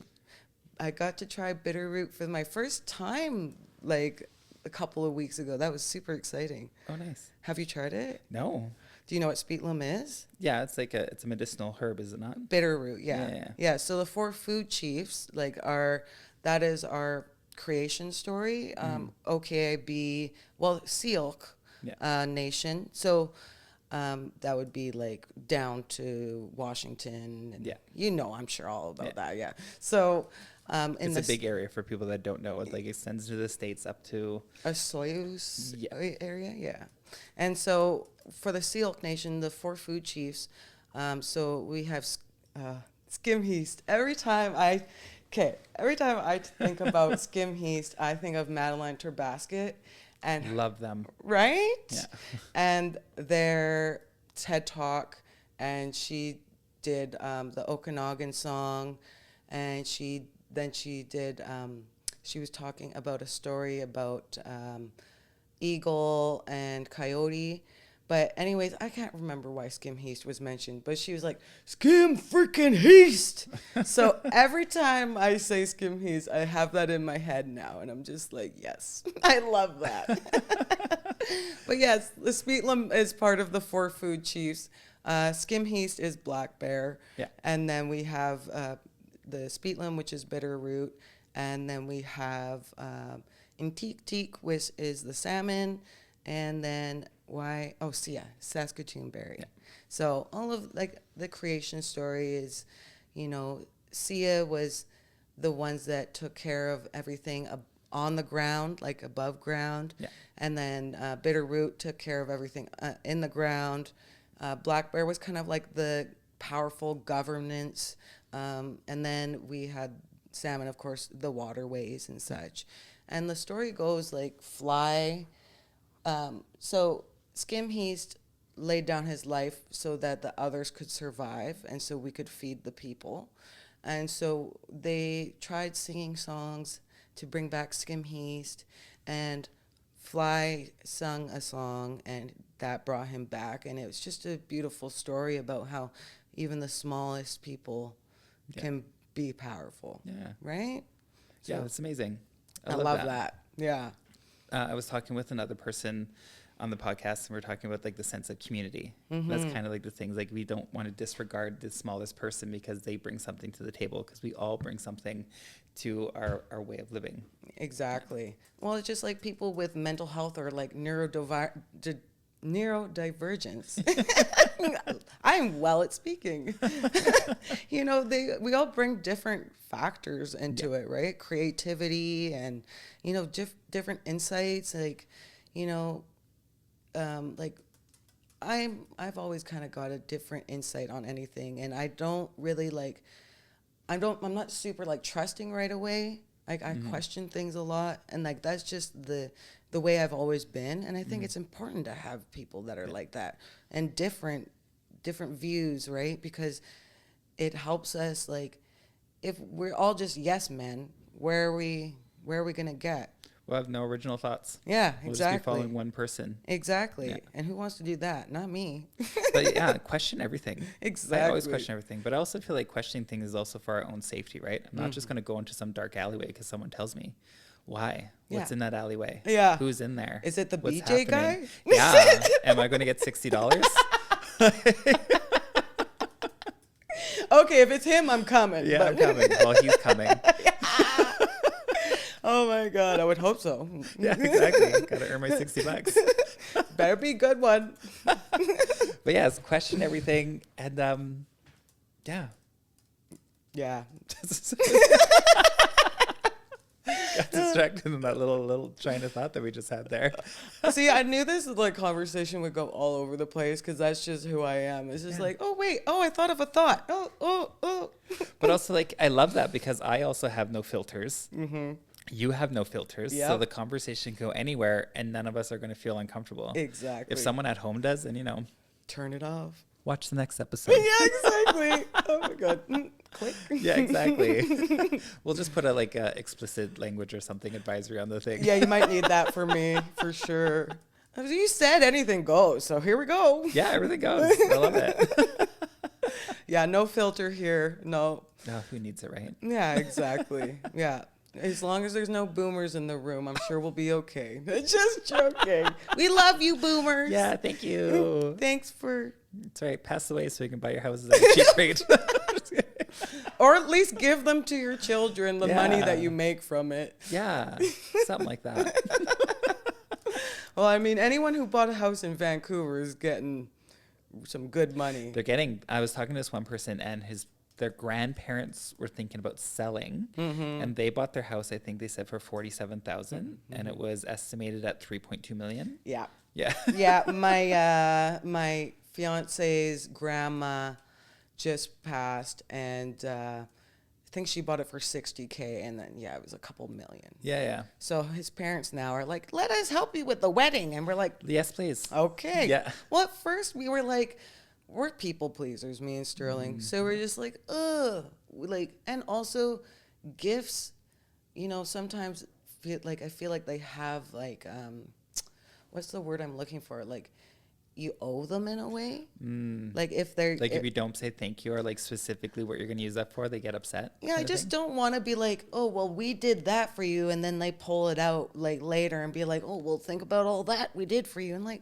I got to try bitterroot for my first time, like, a couple of weeks ago. That was super exciting. Oh, nice. Have you tried it? No. Do you know what spetlum is? Yeah, it's like it's a medicinal herb, is it not? Bitterroot, yeah. So the 4 food chiefs, like, that is our creation story. OKIB, well, Sealk Nation. So that would be like down to Washington. And you know, I'm sure all about that. So it's a big area for people that don't know. It like extends to the States up to a Soyuz area. And so for the Sealk Nation, the 4 food chiefs, so we have skim heast. Every time I think about skim heast, I think of Madeline Terbasket. And love them. Right? Yeah. And their TED Talk, and she did the Okanagan song, and she was talking about a story about eagle and coyote. But anyways, I can't remember why skim heast was mentioned, but she was like, skim freaking heast. So every time I say skim heast, I have that in my head now, and I'm just like, yes, I love that. But yes, the spetlum is part of the 4 food chiefs. Skim heast is black bear. Yeah. And then we have the spetlum, which is bitterroot. And then we have intik, which is the salmon. And then Saskatoon berry. Yeah. So all of, like, the creation story is, you know, Sia was the ones that took care of everything on the ground, like above ground. Yeah. And then bitterroot took care of everything in the ground. Black bear was kind of like the powerful governance. And then we had salmon, of course, the waterways and such. And the story goes like fly. So Skim Heast laid down his life so that the others could survive and so we could feed the people. And so they tried singing songs to bring back Skim Heast, and Fly sung a song and that brought him back. And it was just a beautiful story about how even the smallest people can be powerful. Yeah. Right? So, yeah, that's amazing. I love that. Yeah. I was talking with another person on the podcast, and we were talking about like the sense of community. Mm-hmm. That's kind of like the things, like, we don't want to disregard the smallest person because they bring something to the table, because we all bring something to our way of living. Exactly. Well, it's just like people with mental health or like neurodivergence. I'm well at speaking. You know, we all bring different factors into it, right? Creativity and, you know, different insights, like, you know, like I've always kind of got a different insight on anything, and I don't really like, I'm not super like trusting right away. Like I question things a lot, and like that's just the way I've always been. And I think it's important to have people that are like that and different views, right? Because it helps us, like, if we're all just yes men, where are we gonna get? We'll have no original thoughts. Yeah, we'll exactly. Just be following one person. Exactly. Yeah. And who wants to do that? Not me. But yeah, question everything. Exactly. I always question everything. But I also feel like questioning things is also for our own safety, right? I'm not just going to go into some dark alleyway because someone tells me. Why? What's in that alleyway? Yeah. Who's in there? Is it the What's BJ happening? guy? Yeah. Am I going to get $60? Okay, if it's him, I'm coming. Yeah, I'm coming. Well, he's coming. Oh my God, I would hope so. Yeah, exactly. Got to earn my $60. Better be a good one. But yeah, it's question everything, and yeah. Yeah. Got distracted in that little train of thought that we just had there. See, I knew this like conversation would go all over the place because that's just who I am. It's just like, oh wait, oh I thought of a thought. Oh. But also, like, I love that because I also have no filters. Mm-hmm. You have no filters, so the conversation can go anywhere, and none of us are going to feel uncomfortable. Exactly. If someone at home does, then turn it off. Watch the next episode. Yeah, exactly. Oh my God. Click. Yeah, exactly. We'll just put a explicit language or something advisory on the thing. Yeah, you might need that for me for sure. You said anything goes, so here we go. Yeah, everything goes. I love it. Yeah, no filter here. No. No, who needs it, right? Yeah, exactly. Yeah. As long as there's no boomers in the room, I'm sure we'll be okay. Just joking. We love you, boomers. Yeah, thank you. Thanks for... That's right. Pass away so we can buy your houses at a cheap rate. Or at least give them to your children, the money that you make from it. Yeah, something like that. Well, I mean, anyone who bought a house in Vancouver is getting some good money. I was talking to this one person, and their grandparents were thinking about selling, and they bought their house, I think they said, for $47,000, and it was estimated at $3.2 million. Yeah. Yeah. Yeah, my fiance's grandma just passed, and I think she bought it for $60K, and then it was a couple million. Yeah. So his parents now are like, let us help you with the wedding, and we're like, yes, please. Okay. Yeah. Well, at first we were like, we're people pleasers, me and Sterling. So we're just like, ugh. And also gifts, sometimes I feel like they have what's the word I'm looking for? Like, you owe them in a way. Like if they're if you don't say thank you or specifically what you're going to use that for, they get upset. Yeah, I just don't want to be like, oh, well, we did that for you, and then they pull it out later and be like, oh, well, think about all that we did for you, and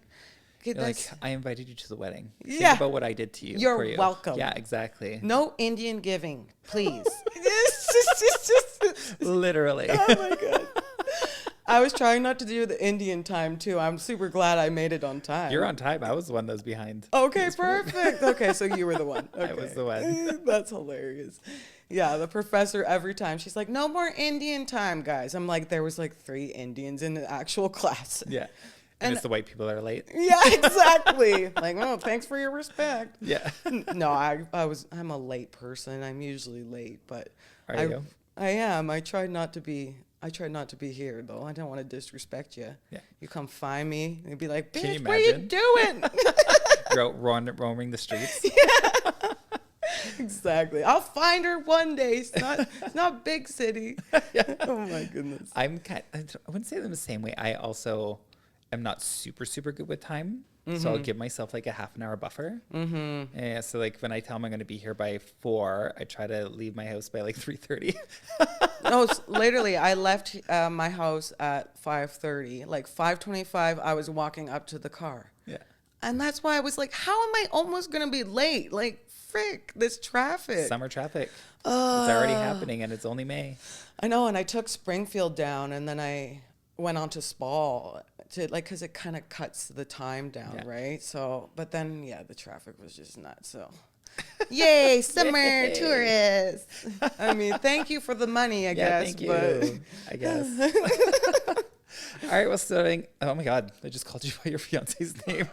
I invited you to the wedding. Yeah. Think about what I did to you. You're welcome. Yeah, exactly. No Indian giving, please. Literally. Oh my God. I was trying not to do the Indian time too. I'm super glad I made it on time. You're on time. I was the one that was behind. Okay, perfect. Okay, so you were the one. Okay. I was the one. That's hilarious. Yeah, the professor every time, she's like, no more Indian time, guys. I'm like, there was 3 Indians in the actual class. Yeah. And it's the white people that are late. Yeah, exactly. Oh, thanks for your respect. Yeah. No, I'm a late person. I'm usually late, but Are you? I am. I try not to be here though. I don't want to disrespect you. Yeah. You come find me and be like, Can you bitch, what are you doing? You're out roaming the streets. Yeah. Exactly. I'll find her one day. It's not big city. Yeah. Oh my goodness. I wouldn't say them the same way. I also am not super good with time. So I'll give myself a half an hour buffer. Yeah, so when I tell them I'm going to be here by 4, I try to leave my house by 3:30. No, literally, I left my house at 5:30. 5:25, I was walking up to the car. Yeah. And that's why I was like, how am I almost going to be late? Frick, this traffic. Summer traffic. It's already happening, and it's only May. I know, and I took Springfield down, and then I went on to Spall because it kind of cuts the time down, right? So, but then, the traffic was just nuts, so. Yay, summer tourists. I mean, thank you for the money, I guess. Thank you, I guess. All right, well, oh my God, I just called you by your fiance's name.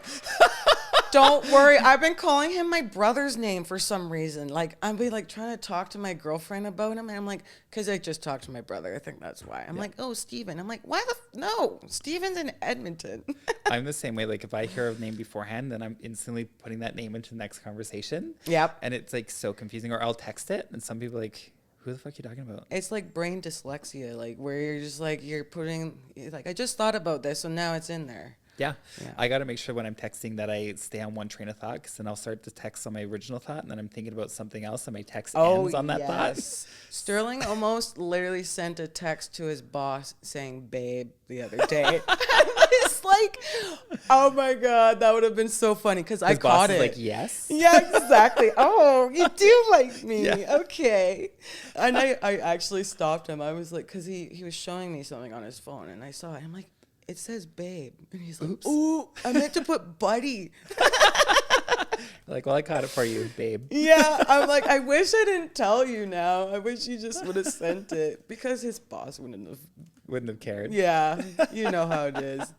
Don't worry. I've been calling him my brother's name for some reason. Like, I'll be like trying to talk to my girlfriend about him. And I'm like, because I just talked to my brother. I think that's why. I'm like, oh, Steven. I'm like, why no, Steven's in Edmonton. I'm the same way. Like, if I hear a name beforehand, then I'm instantly putting that name into the next conversation. Yep. And it's like so confusing. Or I'll text it, and some people are like, who the fuck are you talking about? It's like brain dyslexia, like where you're just like, you're putting, like, I just thought about this, so now it's in there. Yeah. I got to make sure when I'm texting that I stay on one train of thought, because then I'll start to text on my original thought, and then I'm thinking about something else, and my text ends on that thought. Sterling almost literally sent a text to his boss saying babe the other day. It's like, oh my God, that would have been so funny, because I caught it. Like, yes. Yeah, exactly. Oh, you do like me. Yeah. Okay. And I actually stopped him. I was like, because he was showing me something on his phone, and I saw it. I'm like, it says babe. And he's like, oops. Ooh, I meant to put buddy. Like, well, I caught it for you, babe. Yeah. I'm like, I wish I didn't tell you now. I wish you just would have sent it, because his boss wouldn't have cared. Yeah. You know how it is.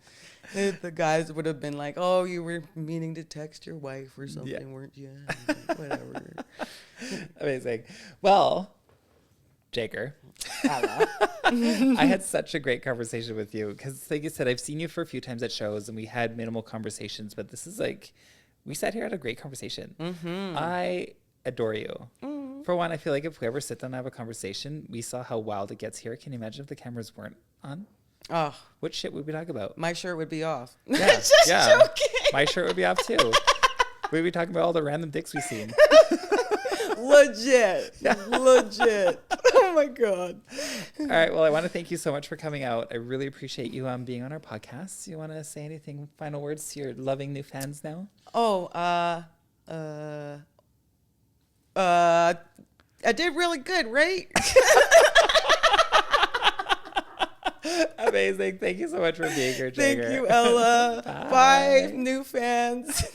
The guys would have been like, oh, you were meaning to text your wife or something, weren't you? Whatever. Amazing. Well, Jagger, I had such a great conversation with you, because like you said, I've seen you for a few times at shows and we had minimal conversations, but this is like, we sat here, had a great conversation. Mm-hmm. I adore you. Mm-hmm. For one, I feel like if we ever sit down and have a conversation, we saw how wild it gets here. Can you imagine if the cameras weren't on? Oh, what shit would we talk about? My shirt would be off. Yeah, just joking. My shirt would be off too. We'd be talking about all the random dicks we've seen. Legit. Oh my God. All right. Well, I want to thank you so much for coming out. I really appreciate you being on our podcast. You want to say anything, final words to your loving new fans now? Oh, I did really good, right? Amazing. Thank you so much for being here, Jagger. Thank you, Ella. Bye, new fans.